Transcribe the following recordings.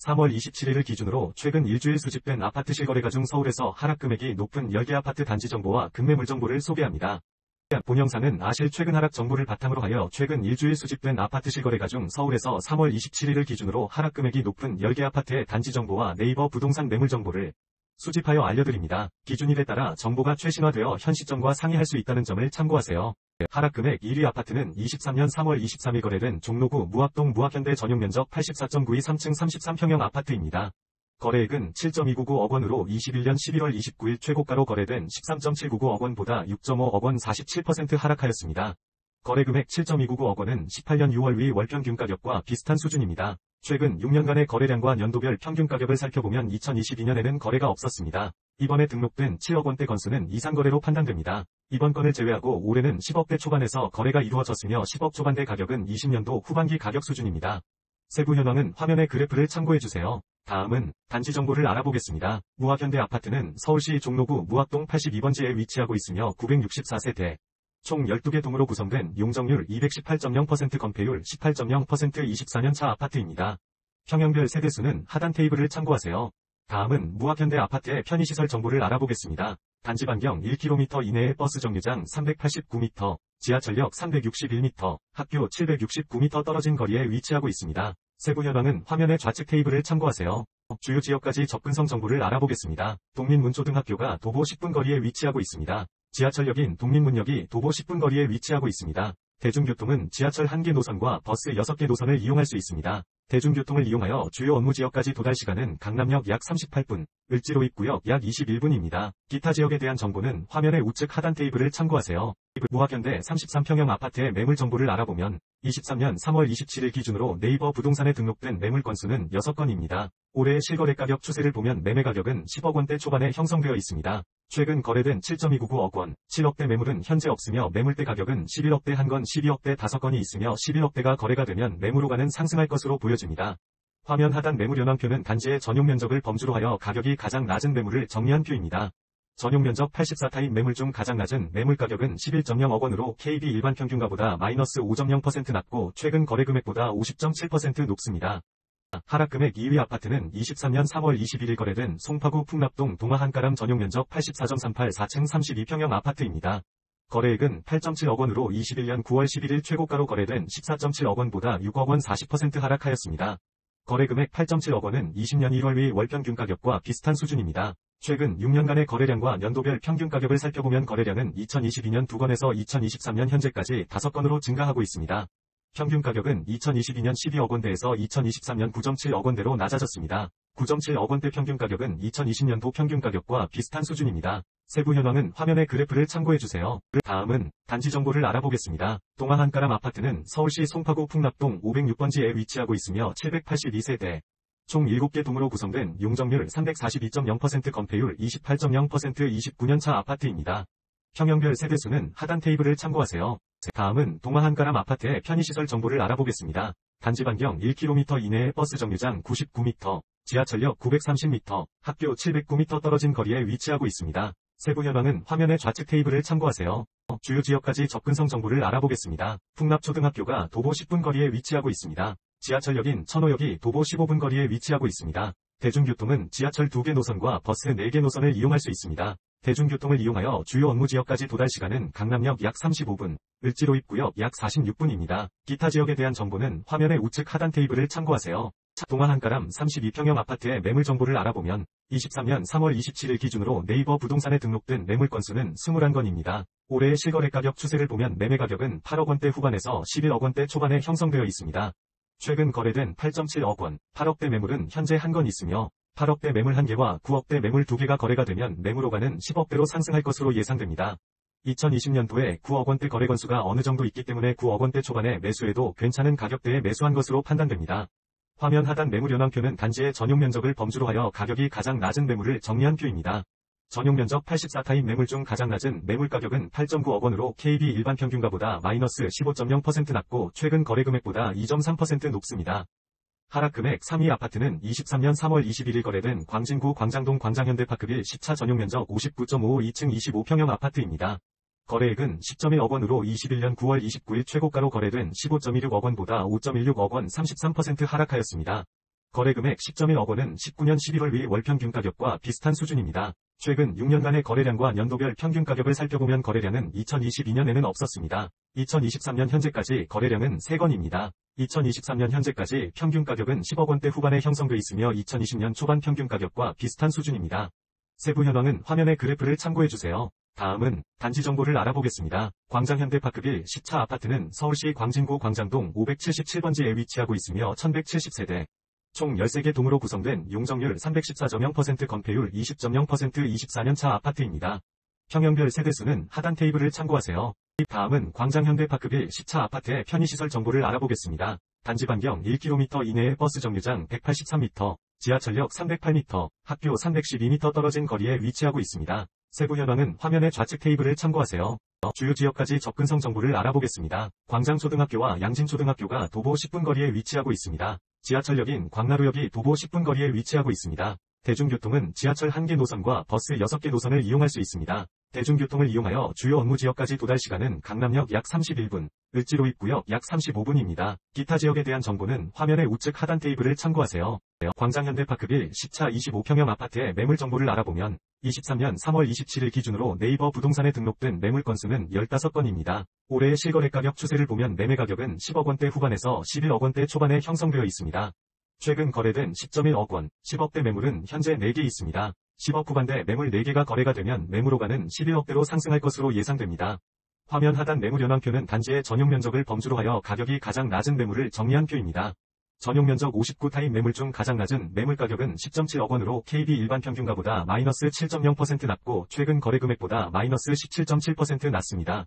3월 27일을 기준으로 최근 일주일 수집된 아파트 실거래가 중 서울에서 하락 금액이 높은 10개 아파트 단지 정보와 급매물 정보를 소개합니다. 본 영상은 아실 최근 하락 정보를 바탕으로 하여 최근 일주일 수집된 아파트 실거래가 중 서울에서 3월 27일을 기준으로 하락 금액이 높은 10개 아파트의 단지 정보와 네이버 부동산 매물 정보를 수집하여 알려드립니다. 기준일에 따라 정보가 최신화되어 현 시점과 상이할 수 있다는 점을 참고하세요. 하락 금액 1위 아파트는 23년 3월 23일 거래된 종로구 무학동 무학현대 전용면적 84.92 3층 33평형 아파트입니다. 거래액은 7.299억 원으로 21년 11월 29일 최고가로 거래된 13.799억 원보다 6.5억 원 47% 하락하였습니다. 거래금액 7.299억 원은 18년 6월 위 월평균 가격과 비슷한 수준입니다. 최근 6년간의 거래량과 연도별 평균 가격을 살펴보면 2022년에는 거래가 없었습니다. 이번에 등록된 7억 원대 건수는 이상거래로 판단됩니다. 이번 건을 제외하고 올해는 10억대 초반에서 거래가 이루어졌으며 10억 초반대 가격은 20년도 후반기 가격 수준입니다. 세부 현황은 화면의 그래프를 참고해주세요. 다음은 단지 정보를 알아보겠습니다. 무학현대 아파트는 서울시 종로구 무학동 82번지에 위치하고 있으며 964세대, 총 12개 동으로 구성된 용적률 218.0% 건폐율 18.0% 24년차 아파트입니다. 평형별 세대수는 하단 테이블을 참고하세요. 다음은 무학현대 아파트의 편의시설 정보를 알아보겠습니다. 단지 반경 1km 이내의 버스 정류장 389m, 지하철역 361m, 학교 769m 떨어진 거리에 위치하고 있습니다. 세부 현황은 화면의 좌측 테이블을 참고하세요. 주요 지역까지 접근성 정보를 알아보겠습니다. 동민문초등학교가 도보 10분 거리에 위치하고 있습니다. 지하철역인 동민문역이 도보 10분 거리에 위치하고 있습니다. 대중교통은 지하철 1개 노선과 버스 6개 노선을 이용할 수 있습니다. 대중교통을 이용하여 주요 업무 지역까지 도달 시간은 강남역 약 38분, 을지로 입구역 약 21분입니다. 기타 지역에 대한 정보는 화면의 우측 하단 테이블을 참고하세요. 무학현대 33평형 아파트의 매물 정보를 알아보면 23년 3월 27일 기준으로 네이버 부동산에 등록된 매물 건수는 6건입니다. 올해의 실거래 가격 추세를 보면 매매 가격은 10억 원대 초반에 형성되어 있습니다. 최근 거래된 7.299억 원, 7억대 매물은 현재 없으며 매물대 가격은 11억대 1건, 12억대 5건이 있으며 11억대가 거래가 되면 매물호가는 상승할 것으로 보여집니다. 화면 하단 매물 현황표는 단지의 전용 면적을 범주로 하여 가격이 가장 낮은 매물을 정리한 표입니다. 전용 면적 84타입 매물 중 가장 낮은 매물 가격은 11.0억 원으로 KB 일반 평균가보다 마이너스 5.0% 낮고 최근 거래 금액보다 50.7% 높습니다. 하락금액 2위 아파트는 23년 3월 21일 거래된 송파구 풍납동 동아한가람 전용면적 84.38 4층 32평형 아파트입니다. 거래액은 8.7억 원으로 21년 9월 11일 최고가로 거래된 14.7억 원보다 6억 원 40% 하락하였습니다. 거래금액 8.7억 원은 20년 1월 위 월평균 가격과 비슷한 수준입니다. 최근 6년간의 거래량과 연도별 평균 가격을 살펴보면 거래량은 2022년 2건에서 2023년 현재까지 5건으로 증가하고 있습니다. 평균 가격은 2022년 12억 원대에서 2023년 9.7억 원대로 낮아졌습니다. 9.7억 원대 평균 가격은 2020년도 평균 가격과 비슷한 수준입니다. 세부 현황은 화면의 그래프를 참고해주세요. 다음은 단지 정보를 알아보겠습니다. 동아한가람 아파트는 서울시 송파구 풍납동 506번지에 위치하고 있으며 782세대, 총 7개 동으로 구성된 용적률 342.0% 건폐율 28.0% 29년차 아파트입니다. 평형별 세대수는 하단 테이블을 참고하세요. 다음은 동아한가람 아파트의 편의시설 정보를 알아보겠습니다. 단지 반경 1km 이내의 버스 정류장 99m, 지하철역 930m, 학교 709m 떨어진 거리에 위치하고 있습니다. 세부 현황은 화면의 좌측 테이블을 참고하세요. 주요 지역까지 접근성 정보를 알아보겠습니다. 풍납초등학교가 도보 10분 거리에 위치하고 있습니다. 지하철역인 천호역이 도보 15분 거리에 위치하고 있습니다. 대중교통은 지하철 2개 노선과 버스 4개 노선을 이용할 수 있습니다. 대중교통을 이용하여 주요 업무 지역까지 도달 시간은 강남역 약 35분, 을지로 입구역 약 46분입니다. 기타 지역에 대한 정보는 화면의 우측 하단 테이블을 참고하세요. 동아한가람 32평형 아파트의 매물 정보를 알아보면 23년 3월 27일 기준으로 네이버 부동산에 등록된 매물 건수는 21건입니다. 올해의 실거래 가격 추세를 보면 매매 가격은 8억 원대 후반에서 11억 원대 초반에 형성되어 있습니다. 최근 거래된 8.7억 원, 8억대 매물은 현재 1건 있으며 8억대 매물 1개와 9억대 매물 2개가 거래가 되면 매물호가는 10억대로 상승할 것으로 예상됩니다. 2020년도에 9억 원대 거래 건수가 어느 정도 있기 때문에 9억 원대 초반에 매수해도 괜찮은 가격대에 매수한 것으로 판단됩니다. 화면 하단 매물 현황표는 단지의 전용 면적을 범주로 하여 가격이 가장 낮은 매물을 정리한 표입니다. 전용 면적 84타입 매물 중 가장 낮은 매물 가격은 8.9억 원으로 KB 일반 평균가보다 마이너스 15.0% 낮고 최근 거래 금액보다 2.3% 높습니다. 하락금액 3위 아파트는 23년 3월 21일 거래된 광진구 광장동 광장현대파크빌 10차 전용 면적 59.55 2층 25평형 아파트입니다. 거래액은 10.1억 원으로 21년 9월 29일 최고가로 거래된 15.16억 원보다 5.16억 원 33% 하락하였습니다. 거래금액 10.1억 원은 19년 11월 위 월평균 가격과 비슷한 수준입니다. 최근 6년간의 거래량과 연도별 평균 가격을 살펴보면 거래량은 2022년에는 없었습니다. 2023년 현재까지 거래량은 3건입니다. 2023년 현재까지 평균 가격은 10억 원대 후반에 형성돼 있으며 2020년 초반 평균 가격과 비슷한 수준입니다. 세부 현황은 화면의 그래프를 참고해주세요. 다음은 단지 정보를 알아보겠습니다. 광장현대파크빌 10차 아파트는 서울시 광진구 광장동 577번지에 위치하고 있으며 1170세대, 총 13개 동으로 구성된 용적률 314.0% 건폐율 20.0% 24년차 아파트입니다. 평형별 세대수는 하단 테이블을 참고하세요. 다음은 광장현대파크빌 10차 아파트의 편의시설 정보를 알아보겠습니다. 단지 반경 1km 이내에 버스 정류장 183m, 지하철역 308m, 학교 312m 떨어진 거리에 위치하고 있습니다. 세부 현황은 화면의 좌측 테이블을 참고하세요. 주요 지역까지 접근성 정보를 알아보겠습니다. 광장초등학교와 양진초등학교가 도보 10분 거리에 위치하고 있습니다. 지하철역인 광나루역이 도보 10분 거리에 위치하고 있습니다. 대중교통은 지하철 1개 노선과 버스 6개 노선을 이용할 수 있습니다. 대중교통을 이용하여 주요 업무 지역까지 도달 시간은 강남역 약 31분, 을지로 입구역 약 35분입니다. 기타 지역에 대한 정보는 화면의 우측 하단 테이블을 참고하세요. 광장현대파크빌 10차 25평형 아파트의 매물 정보를 알아보면 23년 3월 27일 기준으로 네이버 부동산에 등록된 매물 건수는 15건입니다. 올해의 실거래 가격 추세를 보면 매매 가격은 10억 원대 후반에서 11억 원대 초반에 형성되어 있습니다. 최근 거래된 10.1억 원, 10억대 매물은 현재 4개 있습니다. 10억 후반대 매물 4개가 거래가 되면 매물호가는 11억대로 상승할 것으로 예상됩니다. 화면 하단 매물 현황표는 단지의 전용 면적을 범주로 하여 가격이 가장 낮은 매물을 정리한 표입니다. 전용 면적 59타입 매물 중 가장 낮은 매물 가격은 10.7억 원으로 KB 일반 평균가보다 마이너스 7.0% 낮고 최근 거래 금액보다 마이너스 17.7% 낮습니다.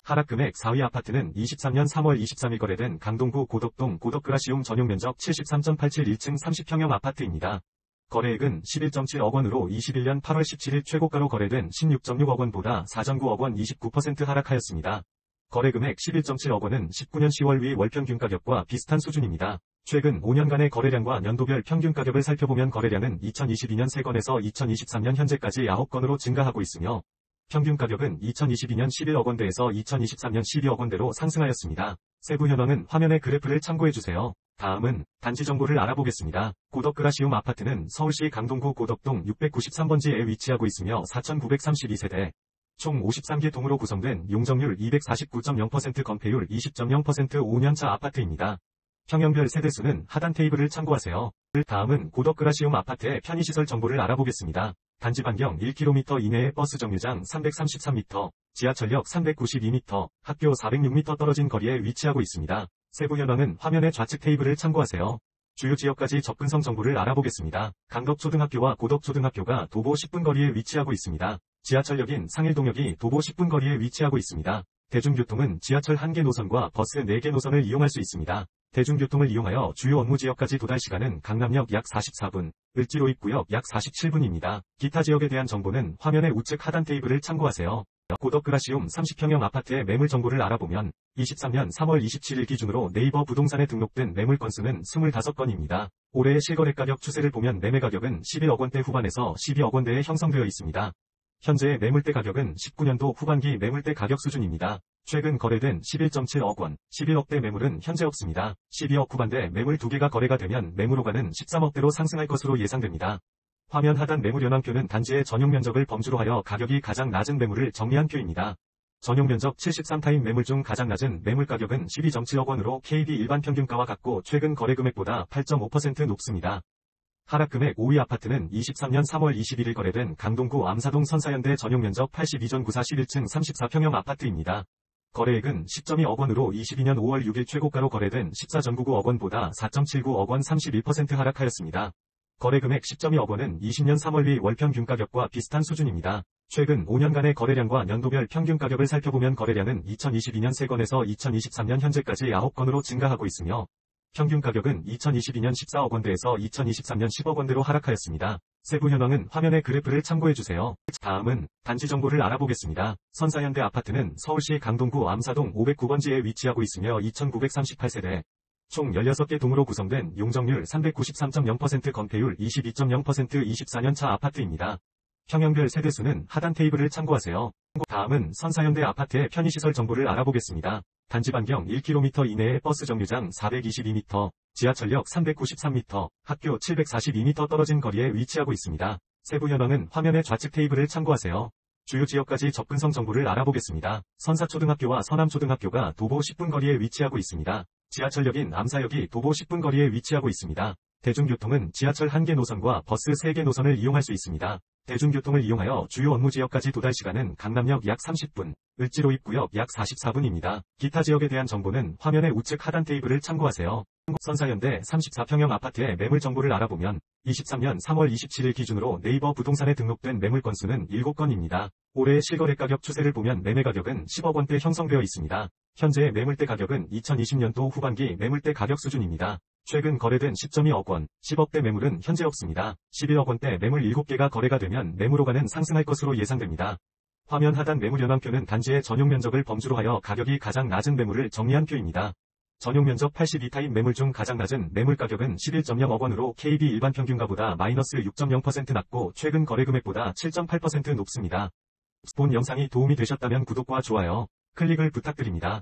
하락 금액 4위 아파트는 23년 3월 23일 거래된 강동구 고덕동 고덕그라시움 전용 면적 73.87 1층 30평형 아파트입니다. 거래액은 11.7억 원으로 21년 8월 17일 최고가로 거래된 16.6억 원보다 4.9억 원 29% 하락하였습니다. 거래금액 11.7억 원은 19년 10월 위 월평균 가격과 비슷한 수준입니다. 최근 5년간의 거래량과 연도별 평균 가격을 살펴보면 거래량은 2022년 3건에서 2023년 현재까지 9건으로 증가하고 있으며 평균 가격은 2022년 11억 원대에서 2023년 12억 원대로 상승하였습니다. 세부 현황은 화면의 그래프를 참고해주세요. 다음은 단지 정보를 알아보겠습니다. 고덕그라시움 아파트는 서울시 강동구 고덕동 693번지에 위치하고 있으며 4,932세대, 총 53개 동으로 구성된 용적률 249.0% 건폐율 20.0% 5년차 아파트입니다. 평형별 세대수는 하단 테이블을 참고하세요. 다음은 고덕그라시움 아파트의 편의시설 정보를 알아보겠습니다. 단지 반경 1km 이내에 버스 정류장 333m, 지하철역 392m, 학교 406m 떨어진 거리에 위치하고 있습니다. 세부 현황은 화면의 좌측 테이블을 참고하세요. 주요 지역까지 접근성 정보를 알아보겠습니다. 강덕초등학교와 고덕초등학교가 도보 10분 거리에 위치하고 있습니다. 지하철역인 상일동역이 도보 10분 거리에 위치하고 있습니다. 대중교통은 지하철 1개 노선과 버스 4개 노선을 이용할 수 있습니다. 대중교통을 이용하여 주요 업무 지역까지 도달 시간은 강남역 약 44분, 을지로 입구역 약 47분입니다. 기타 지역에 대한 정보는 화면의 우측 하단 테이블을 참고하세요. 고덕그라시움 30평형 아파트의 매물 정보를 알아보면 23년 3월 27일 기준으로 네이버 부동산에 등록된 매물 건수는 25건입니다. 올해의 실거래 가격 추세를 보면 매매 가격은 11억 원대 후반에서 12억 원대에 형성되어 있습니다. 현재의 매물대 가격은 19년도 후반기 매물대 가격 수준입니다. 최근 거래된 11.7억 원, 11억대 매물은 현재 없습니다. 12억 후반대 매물 2개가 거래가 되면 매물호가는 13억대로 상승할 것으로 예상됩니다. 화면 하단 매물 현황표는 단지의 전용 면적을 범주로 하여 가격이 가장 낮은 매물을 정리한 표입니다. 전용 면적 73타입 매물 중 가장 낮은 매물 가격은 12.7억 원으로 KB 일반 평균가와 같고 최근 거래 금액보다 8.5% 높습니다. 하락 금액 5위 아파트는 23년 3월 21일 거래된 강동구 암사동 선사현대 전용 면적 82.94 11층 34평형 아파트입니다. 거래액은 10.2억 원으로 22년 5월 6일 최고가로 거래된 14.99억 원보다 4.79억 원 31% 하락하였습니다. 거래금액 10.2억 원은 20년 3월 위 월평균 가격과 비슷한 수준입니다. 최근 5년간의 거래량과 연도별 평균 가격을 살펴보면 거래량은 2022년 3건에서 2023년 현재까지 9건으로 증가하고 있으며 평균 가격은 2022년 14억 원대에서 2023년 10억 원대로 하락하였습니다. 세부 현황은 화면의 그래프를 참고해주세요. 다음은 단지 정보를 알아보겠습니다. 선사현대 아파트는 서울시 강동구 암사동 509번지에 위치하고 있으며 2,938세대, 총 16개 동으로 구성된 용적률 393.0% 건폐율 22.0% 24년차 아파트입니다. 평형별 세대수는 하단 테이블을 참고하세요. 다음은 선사현대 아파트의 편의시설 정보를 알아보겠습니다. 단지 반경 1km 이내에 버스 정류장 422m, 지하철역 393m, 학교 742m 떨어진 거리에 위치하고 있습니다. 세부 현황은 화면의 좌측 테이블을 참고하세요. 주요 지역까지 접근성 정보를 알아보겠습니다. 선사초등학교와 서남초등학교가 도보 10분 거리에 위치하고 있습니다. 지하철역인 암사역이 도보 10분 거리에 위치하고 있습니다. 대중교통은 지하철 1개 노선과 버스 3개 노선을 이용할 수 있습니다. 대중교통을 이용하여 주요 업무 지역까지 도달 시간은 강남역 약 30분, 을지로 입구역 약 44분입니다. 기타 지역에 대한 정보는 화면의 우측 하단 테이블을 참고하세요. 선사현대 34평형 아파트의 매물 정보를 알아보면 23년 3월 27일 기준으로 네이버 부동산에 등록된 매물 건수는 7건입니다. 올해의 실거래 가격 추세를 보면 매매 가격은 10억 원대 형성되어 있습니다. 현재의 매물대 가격은 2020년도 후반기 매물대 가격 수준입니다. 최근 거래된 10.2억 원, 10억대 매물은 현재 없습니다. 11억 원대 매물 7개가 거래가 되면 매물호가는 상승할 것으로 예상됩니다. 화면 하단 매물 현황표는 단지의 전용 면적을 범주로 하여 가격이 가장 낮은 매물을 정리한 표입니다. 전용 면적 82타입 매물 중 가장 낮은 매물 가격은 11.0억 원으로 KB 일반 평균가보다 마이너스 6.0% 낮고 최근 거래 금액보다 7.8% 높습니다. 본 영상이 도움이 되셨다면 구독과 좋아요, 클릭을 부탁드립니다.